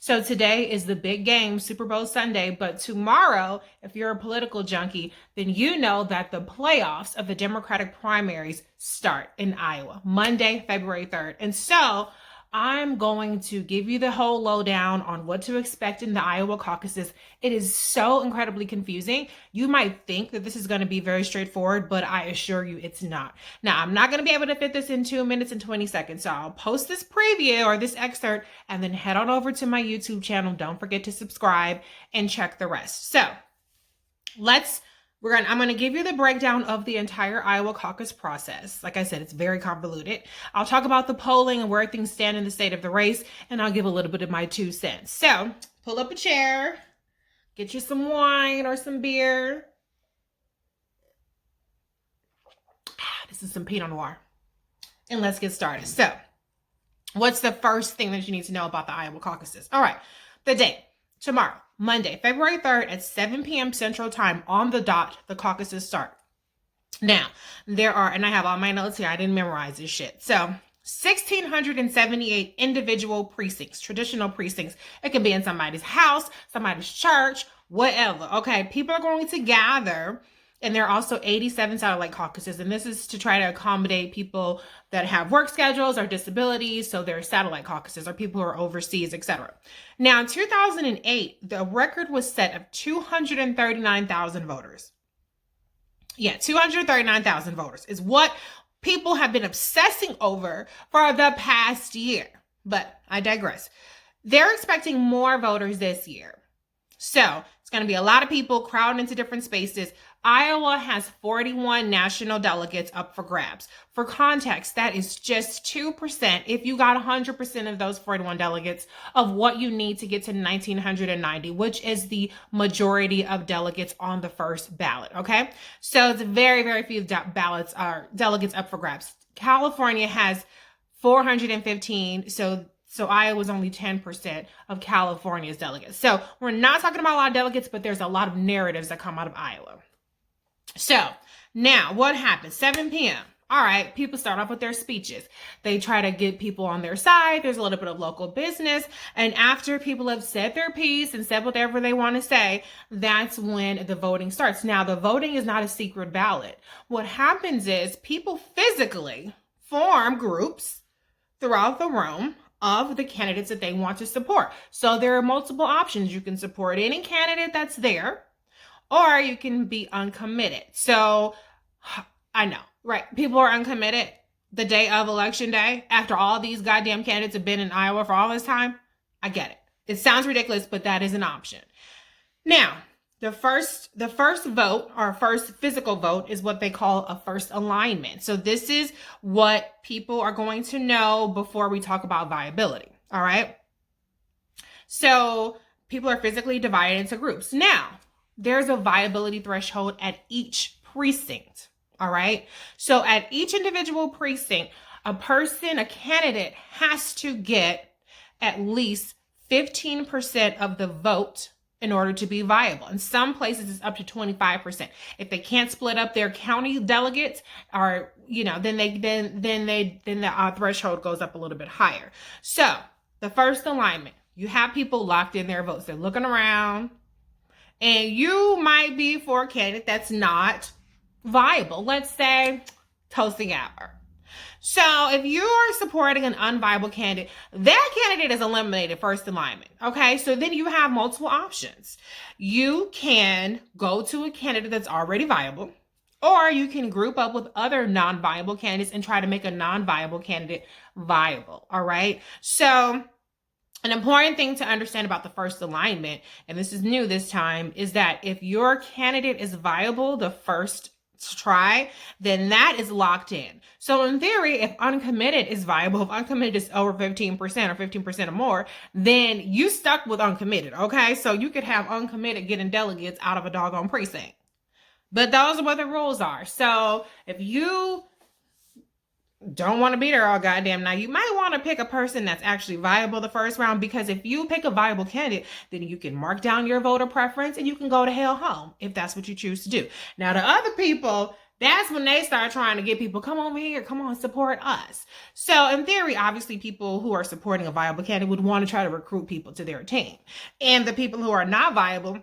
So today is the big game, Super Bowl Sunday, but tomorrow, if you're a political junkie, then you know that the playoffs of the Democratic primaries start in Iowa, Monday, February 3rd. And so I'm going to give you the whole lowdown on what to expect in the Iowa caucuses. It is so incredibly confusing. You might think that this is going to be very straightforward, but I assure you it's not. Now, I'm not going to be able to fit this in 2 minutes and 20 seconds, so I'll post this preview or this excerpt and then head on over to my YouTube channel. Don't forget to subscribe and check the rest. So I'm going to give you the breakdown of the entire Iowa caucus process. Like I said, it's very convoluted. I'll talk about the polling and where things stand in the state of the race, and I'll give a little bit of my 2 cents. So pull up a chair, get you some wine or some beer. This is some Pinot Noir. And let's get started. So what's the first thing that you need to know about the Iowa caucuses? All right, the date. Tomorrow, Monday, February 3rd at 7 p.m. Central Time on the dot, the caucuses start. Now, there are, and I have all my notes here, I didn't memorize this shit. So, 1,678 individual precincts, traditional precincts. It can be in somebody's house, somebody's church, whatever. Okay, people are going to gather. And there are also 87 satellite caucuses, and this is to try to accommodate people that have work schedules or disabilities, so there are satellite caucuses, or people who are overseas, etc. Now, in 2008, the record was set of 239,000 voters. Yeah, 239,000 voters is what people have been obsessing over for the past year. But I digress. They're expecting more voters this year. So it's going to be a lot of people crowding into different spaces. Iowa has 41 national delegates up for grabs. For context, that is just 2%, if you got 100% of those 41 delegates, of what you need to get to 1,990, which is the majority of delegates on the first ballot, okay? So it's very, very few delegates up for grabs. California has 415, so Iowa's only 10% of California's delegates. So we're not talking about a lot of delegates, but there's a lot of narratives that come out of Iowa. So now what happens? 7 p.m. All right, people start off with their speeches. They try to get people on their side. There's a little bit of local business. And after people have said their piece and said whatever they want to say, that's when the voting starts. Now, the voting is not a secret ballot. What happens is people physically form groups throughout the room of the candidates that they want to support. So there are multiple options. You can support any candidate that's there, or you can be uncommitted. So I know, right? People are uncommitted the day of election day after all these goddamn candidates have been in Iowa for all this time. I get it. It sounds ridiculous, but that is an option. Now, the first vote, or first physical vote, is what they call a first alignment. So this is what people are going to know before we talk about viability. All right. So people are physically divided into groups. Now, there's a viability threshold at each precinct. All right. So at each individual precinct, a candidate has to get at least 15% of the vote in order to be viable. In some places, it's up to 25%. If they can't split up their county delegates, or then the threshold goes up a little bit higher. So the first alignment, you have people locked in their votes. They're looking around, and you might be for a candidate that's not viable. Let's say Tulsi Gabbard. So if you are supporting an unviable candidate, that candidate is eliminated first alignment. Okay, so then you have multiple options. You can go to a candidate that's already viable, or you can group up with other non-viable candidates and try to make a non-viable candidate viable. All right, so an important thing to understand about the first alignment, and this is new this time, is that if your candidate is viable the first try, then that is locked in. So in theory, if uncommitted is viable, if uncommitted is over 15% or 15% or more, then you stuck with uncommitted, okay? So you could have uncommitted getting delegates out of a doggone precinct. But those are what the rules are. So if you don't want to be there all goddamn night, you might want to pick a person that's actually viable the first round, because if you pick a viable candidate, then you can mark down your voter preference and you can go to hell home if that's what you choose to do. Now, the other people, that's when they start trying to get people, come over here, come on, support us. So in theory, obviously people who are supporting a viable candidate would want to try to recruit people to their team. And the people who are not viable,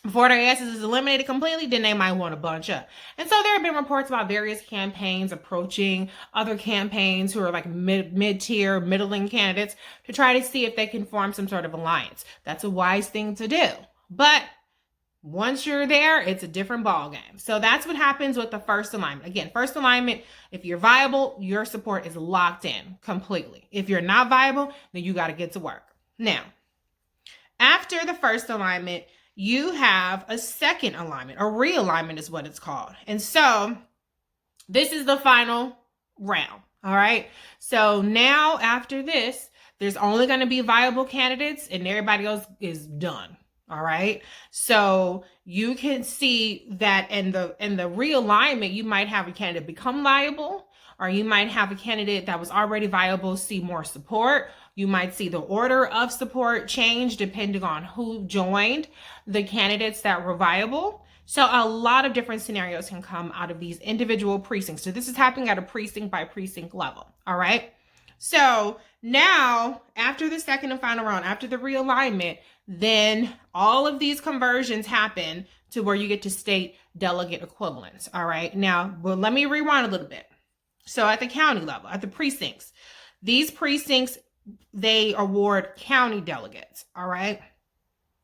before their asses is eliminated completely, then they might want to bunch up. And so there have been reports about various campaigns approaching other campaigns who are like mid-tier, middling candidates to try to see if they can form some sort of alliance. That's a wise thing to do. But once you're there, it's a different ball game. So that's what happens with the first alignment. Again, first alignment, if you're viable, your support is locked in completely. If you're not viable, then you got to get to work. Now, after the first alignment, you have a second alignment, or realignment is what it's called. And so this is the final round. All right. So now after this, there's only going to be viable candidates and everybody else is done. All right. So you can see that in the realignment, you might have a candidate become viable, or you might have a candidate that was already viable see more support. You might see the order of support change depending on who joined the candidates that were viable. So a lot of different scenarios can come out of these individual precincts. So this is happening at a precinct by precinct level. All right. So now after the second and final round, after the realignment, then all of these conversions happen to where you get to state delegate equivalents. All right. Now, well, let me rewind a little bit. So at the county level, at the precincts, these precincts, they award county delegates. All right.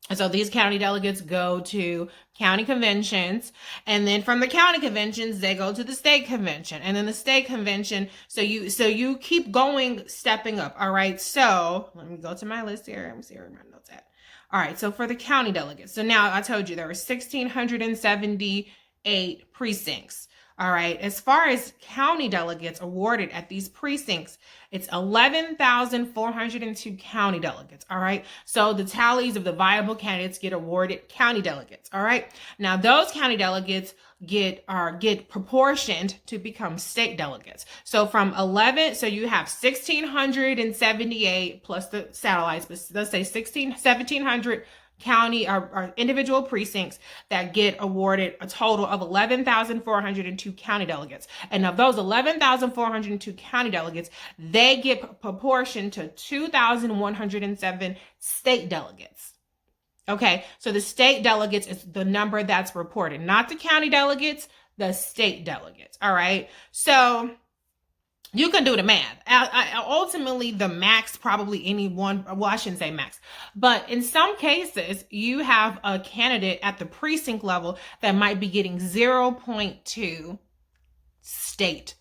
And so these county delegates go to county conventions, and then from the county conventions, they go to the state convention, and then the state convention. So you keep going, stepping up. All right. So let me go to my list here. Let me see where my notes at. All right. So for the county delegates. So now I told you there were 1,678 precincts. All right. As far as county delegates awarded at these precincts, it's 11,402 county delegates. All right. So the tallies of the viable candidates get awarded county delegates. All right. Now those county delegates get proportioned to become state delegates. So from 11, so you have 1,678 plus the satellites, but let's say 1,700 county or individual precincts that get awarded a total of 11,402 county delegates. And of those 11,402 county delegates, they get proportioned to 2,107 state delegates. Okay, so the state delegates is the number that's reported, not the county delegates, the state delegates. All right, so you can do the math. Ultimately, the max, probably any one, well, I shouldn't say max, but in some cases, you have a candidate at the precinct level that might be getting 0.2 state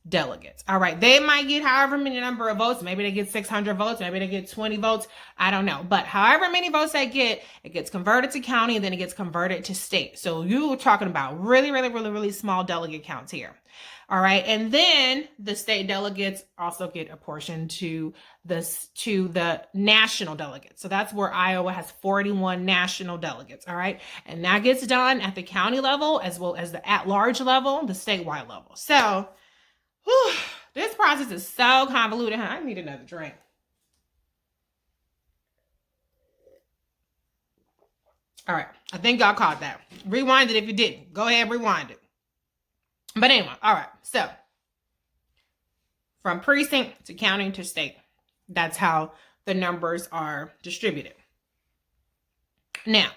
delegates. All right. They might get however many number of votes. Maybe they get 600 votes. Maybe they get 20 votes. I don't know. But however many votes they get, it gets converted to county and then it gets converted to state. So you're talking about really small delegate counts here. All right. And then the state delegates also get a portion to the national delegates. So that's where Iowa has 41 national delegates. All right. And that gets done at the county level as well as the at-large level, the statewide level. So this process is so convoluted. I need another drink. All right. I think y'all caught that. Rewind it if you didn't. Go ahead, rewind it. But anyway, all right. So from precinct to county to state, that's how the numbers are distributed. Now,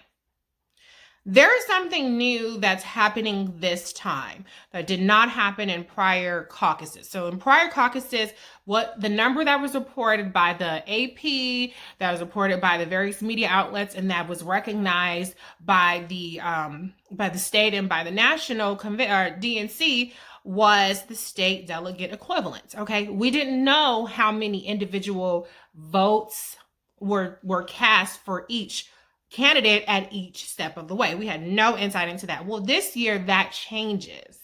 there is something new that's happening this time that did not happen in prior caucuses. So in prior caucuses, what the number that was reported by the AP, that was reported by the various media outlets, and that was recognized by the state and by the national DNC was the state delegate equivalent. Okay, we didn't know how many individual votes were cast for each candidate at each step of the way. We had no insight into that. Well, this year that changes.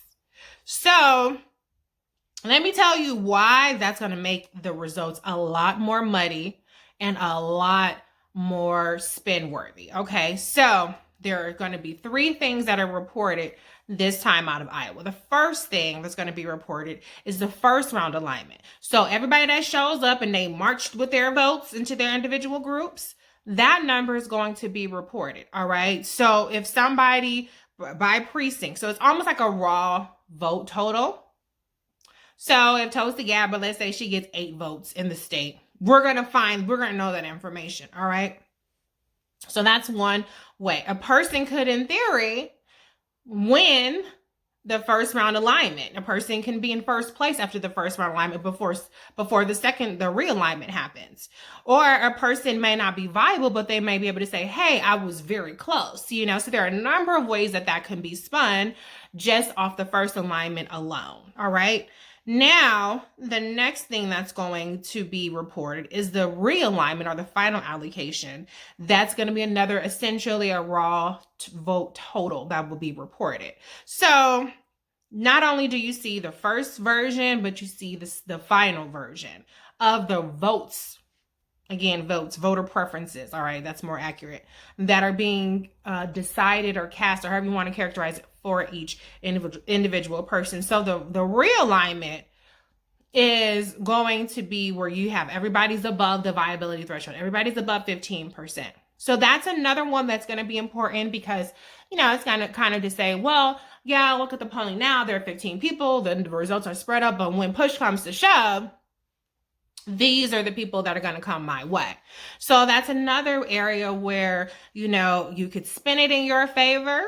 So let me tell you why that's going to make the results a lot more muddy and a lot more spin worthy. Okay, so there are going to be three things that are reported this time out of Iowa. The first thing that's going to be reported is the first round alignment. So everybody that shows up and they marched with their votes into their individual groups, that number is going to be reported. All right. So if somebody by precinct. So it's almost like a raw vote total. So if Toasty Gabba, let's say she gets 8 votes in the state, we're going to know that information. All right. So that's one way. A person could, in theory, win the first round alignment. A person can be in first place after the first round alignment before the realignment happens. Or a person may not be viable, but they may be able to say, hey, I was very close. So there are a number of ways that can be spun just off the first alignment alone. All right. Now, the next thing that's going to be reported is the realignment or the final allocation. That's going to be essentially a raw vote total that will be reported. So not only do you see the first version, but you see the final version of the votes. Again, voter preferences. All right, that's more accurate. That are being decided or cast, or however you want to characterize it, for each individual person. So the realignment is going to be where you have everybody's above the viability threshold. Everybody's above 15%. So that's another one that's going to be important because, it's kind of to say, well, yeah, look at the polling now. There are 15 people. The results are spread up. But when push comes to shove, these are the people that are going to come my way. So that's another area where, you could spin it in your favor.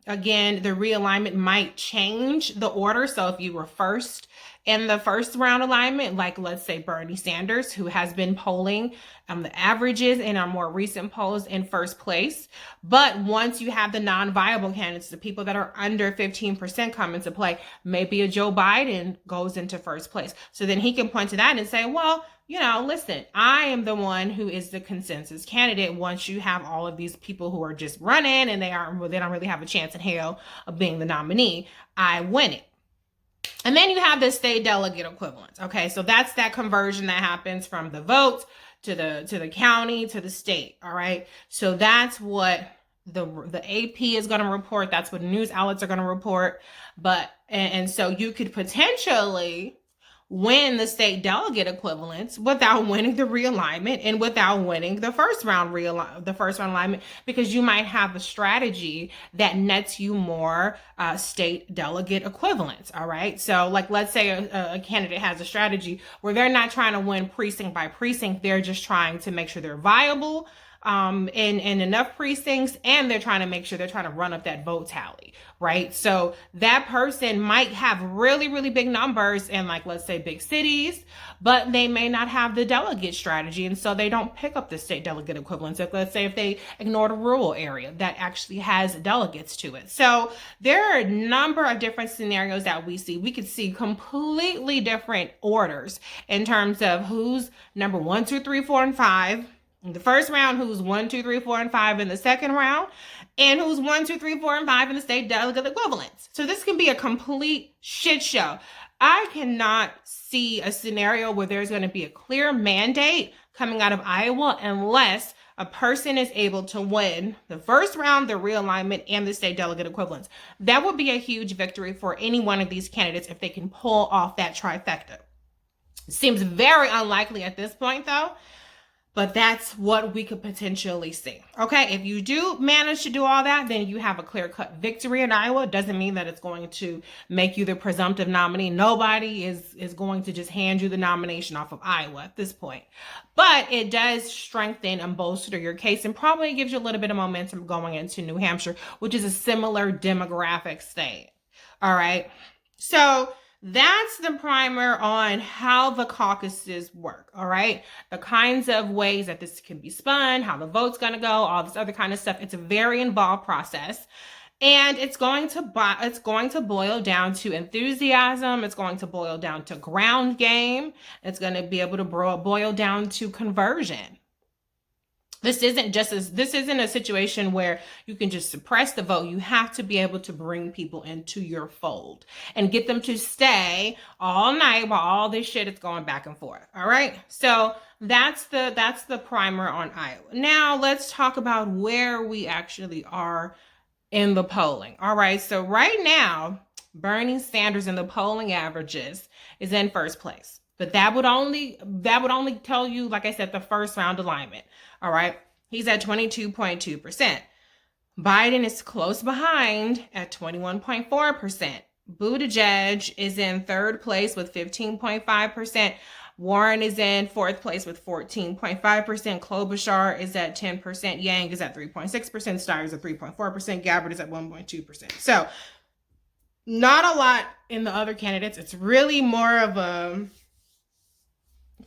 Again, the realignment might change the order. So if you were first in the first round alignment, like let's say Bernie Sanders, who has been polling the averages in our more recent polls in first place. But once you have the non-viable candidates, the people that are under 15% come into play, maybe a Joe Biden goes into first place. So then he can point to that and say, well, listen, I am the one who is the consensus candidate. Once you have all of these people who are just running and they don't really have a chance in hell of being the nominee, I win it. And then you have the state delegate equivalents. Okay, so that's that conversion that happens from the votes to the county to the state. All right, so that's what the AP is going to report. That's what news outlets are going to report. But and so you could potentially win the state delegate equivalents without winning the realignment and without winning the first round alignment, because you might have a strategy that nets you more state delegate equivalents. All right. So like, let's say a candidate has a strategy where they're not trying to win precinct by precinct. They're just trying to make sure they're viable in enough precincts, and they're trying to run up that vote tally, right? So that person might have really, really big numbers in, like, let's say big cities, but they may not have the delegate strategy. And so they don't pick up the state delegate equivalents. Like, let's say if they ignored a rural area that actually has delegates to it. So there are a number of different scenarios that we see. We could see completely different orders in terms of who's number 1, 2, 3, 4, and 5. In the first round, who's 1, 2, 3, 4, and 5 in the second round, and who's 1, 2, 3, 4, and 5 in the state delegate equivalents. So this can be a complete shit show. I cannot see a scenario where there's going to be a clear mandate coming out of Iowa unless a person is able to win the first round, the realignment, and the state delegate equivalents. That would be a huge victory for any one of these candidates if they can pull off that trifecta. It seems very unlikely at this point, though. But that's what we could potentially see. Okay, if you do manage to do all that, then you have a clear-cut victory in Iowa. It doesn't mean that it's going to make you the presumptive nominee. Nobody is going to just hand you the nomination off of Iowa at this point. But it does strengthen and bolster your case, and probably gives you a little bit of momentum going into New Hampshire, which is a similar demographic state. All right, so that's the primer on how the caucuses work, all right? The kinds of ways that this can be spun, how the vote's going to go, all this other kind of stuff. It's a very involved process. And it's going to boil down to enthusiasm. It's going to boil down to ground game. It's going to be able to boil down to conversion. This isn't a situation where you can just suppress the vote. You have to be able to bring people into your fold and get them to stay all night while all this shit is going back and forth. All right. So that's the primer on Iowa. Now let's talk about where we actually are in the polling. All right. So right now, Bernie Sanders in the polling averages is in first place. But that would only tell you, like I said, the first round alignment. All right. He's at 22.2%. Biden is close behind at 21.4%. Buttigieg is in third place with 15.5%. Warren is in fourth place with 14.5%. Klobuchar is at 10%. Yang is at 3.6%. Steyer is at 3.4%. Gabbard is at 1.2%. So not a lot in the other candidates. It's really more of a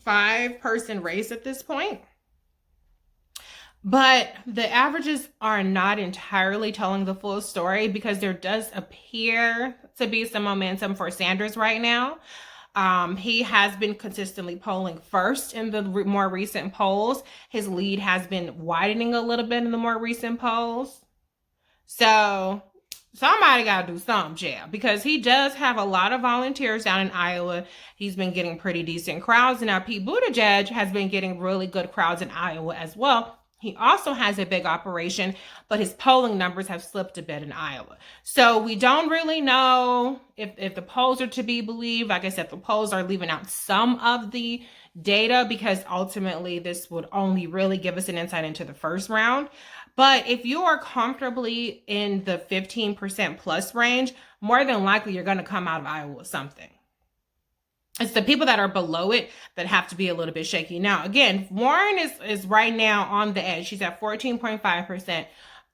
5-person race at this point. But the averages are not entirely telling the full story, because there does appear to be some momentum for Sanders right now. He has been consistently polling first in the more recent polls. His lead has been widening a little bit in the more recent polls. So somebody got to do something, yeah, because he does have a lot of volunteers down in Iowa. He's been getting pretty decent crowds. Now, Pete Buttigieg has been getting really good crowds in Iowa as well. He also has a big operation, but his polling numbers have slipped a bit in Iowa. So we don't really know if the polls are to be believed. Like I said, the polls are leaving out some of the data, because ultimately this would only really give us an insight into the first round. But if you are comfortably in the 15% plus range, more than likely you're going to come out of Iowa with something. It's the people that are below it that have to be a little bit shaky. Now, again, Warren is right now on the edge. She's at 14.5%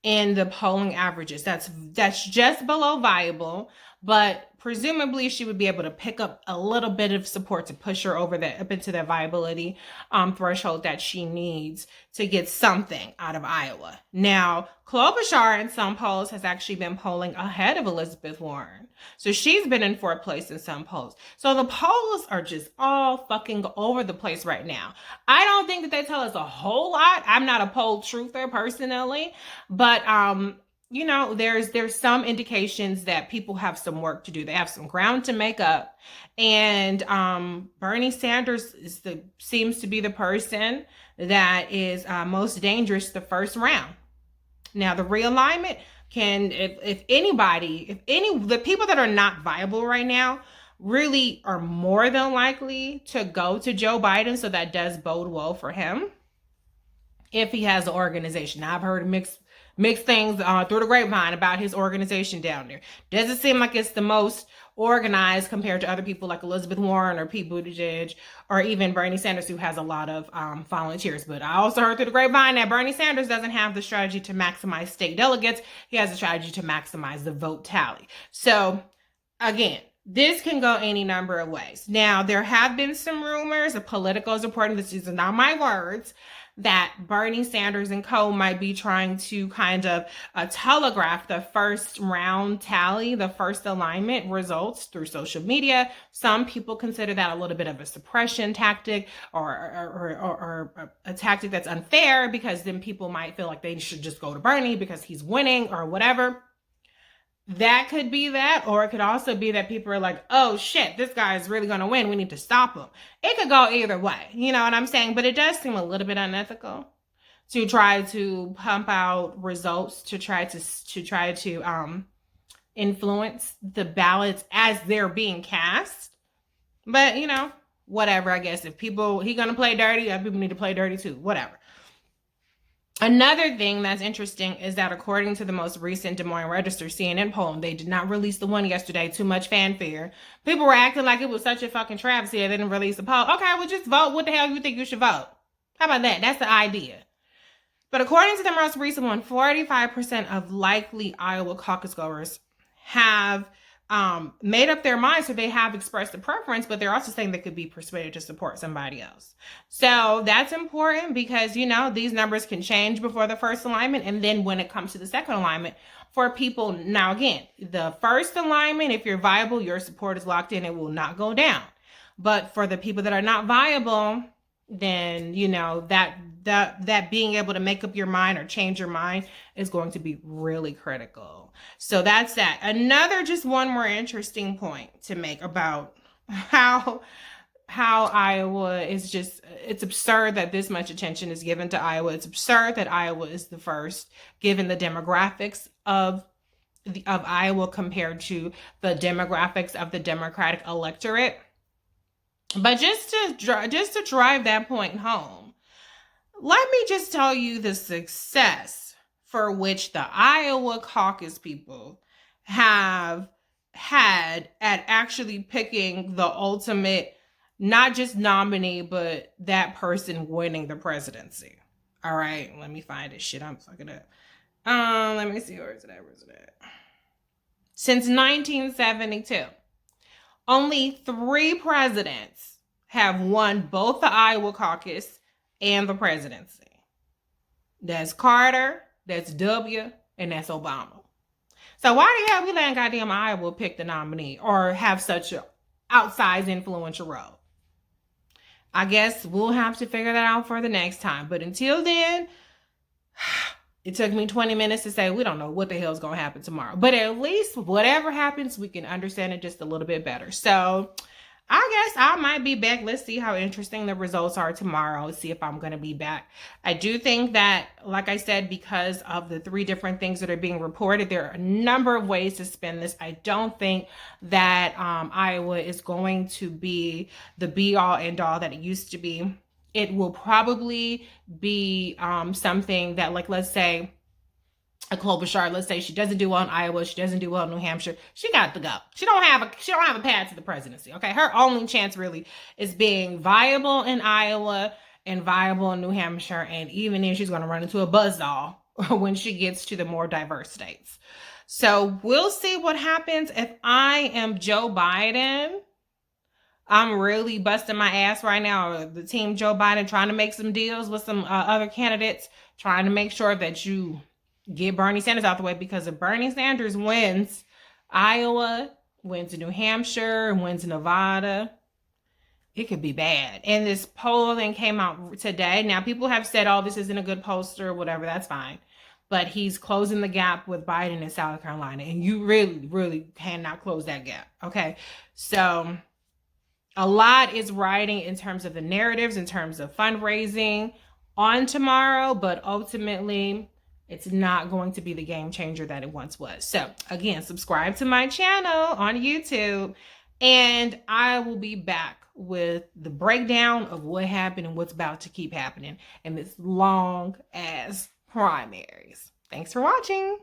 in the polling averages. That's just below viable, but presumably she would be able to pick up a little bit of support to push her over that, up into that viability threshold that she needs to get something out of Iowa. Now, Klobuchar in some polls has actually been polling ahead of Elizabeth Warren. So she's been in fourth place in some polls. So the polls are just all fucking over the place right now. I don't think that they tell us a whole lot. I'm not a poll truther personally, but you know, there's some indications that people have some work to do. They have some ground to make up. And Bernie Sanders seems to be the person that is most dangerous the first round. Now, the realignment can, if the people that are not viable right now really are more than likely to go to Joe Biden. So that does bode well for him if he has the organization. Now, I've heard mixed things through the grapevine about his organization down there. Doesn't seem like it's the most organized compared to other people like Elizabeth Warren or Pete Buttigieg or even Bernie Sanders, who has a lot of volunteers. But I also heard through the grapevine that Bernie Sanders doesn't have the strategy to maximize state delegates. He has a strategy to maximize the vote tally. So again, this can go any number of ways. Now, there have been some rumors, a Politico is reporting, this is not my words, that Bernie Sanders and co might be trying to kind of telegraph the first round tally, the first alignment results through social media. Some people consider that a little bit of a suppression tactic or a tactic that's unfair, because then people might feel like they should just go to Bernie because he's winning or whatever. That could be that, or it could also be that people are like, oh shit, this guy is really going to win. We need to stop him. It could go either way. You know what I'm saying? But it does seem a little bit unethical to try to pump out results, to try to influence the ballots as they're being cast. But, you know, whatever, I guess. If he going to play dirty, other people need to play dirty too. Whatever. Another thing that's interesting is that according to the most recent Des Moines Register CNN poll, they did not release the one yesterday, too much fanfare. People were acting like it was such a fucking travesty they didn't release the poll. Okay, well, just vote. What the hell do you think you should vote? How about that? That's the idea. But according to the most recent one, 45% of likely Iowa caucus goers have made up their minds, so they have expressed a preference, but they're also saying they could be persuaded to support somebody else. So that's important, because, you know, these numbers can change before the first alignment. And then when it comes to the second alignment, for people, now again, the first alignment, if you're viable, your support is locked in, it will not go down. But for the people that are not viable, then, you know, that being able to make up your mind or change your mind is going to be really critical. So that's that. Another, just one more interesting point to make about how Iowa is just, it's absurd that this much attention is given to Iowa. It's absurd that Iowa is the first, given the demographics of Iowa compared to the demographics of the Democratic electorate. But just to drive that point home, let me just tell you the success for which the Iowa caucus people have had at actually picking the ultimate, not just nominee, but that person winning the presidency. All right, let me find this shit. I'm fucking up. Let me see, where is it at? Since 1972, only 3 presidents have won both the Iowa caucus and the presidency. That's Carter, that's W, and that's Obama. So why the hell we letting goddamn Iowa pick the nominee or have such an outsized influential role? I guess we'll have to figure that out for the next time. But until then, it took me 20 minutes to say we don't know what the hell's going to happen tomorrow. But at least whatever happens, we can understand it just a little bit better. So I guess I might be back. Let's see how interesting the results are tomorrow. See if I'm going to be back. I do think that, like I said, because of the 3 different things that are being reported, there are a number of ways to spin this. I don't think that Iowa is going to be the be-all, end-all that it used to be. It will probably be something that, like, let's say, a Klobuchar, let's say she doesn't do well in Iowa, she doesn't do well in New Hampshire, she got to go. She don't have a path to the presidency. Okay, her only chance really is being viable in Iowa and viable in New Hampshire, and even then she's going to run into a buzzsaw when she gets to the more diverse states. So we'll see what happens. If I am Joe Biden, I'm really busting my ass right now. The team Joe Biden, trying to make some deals with some other candidates, trying to make sure that you get Bernie Sanders out the way, because if Bernie Sanders wins Iowa, wins New Hampshire, wins Nevada, it could be bad. And this polling came out today. Now, people have said, oh, this isn't a good pollster or whatever. That's fine. But he's closing the gap with Biden in South Carolina. And you really, really cannot close that gap. Okay. So a lot is riding in terms of the narratives, in terms of fundraising on tomorrow. But ultimately, it's not going to be the game changer that it once was. So again, subscribe to my channel on YouTube, and I will be back with the breakdown of what happened and what's about to keep happening in this long ass primaries. Thanks for watching.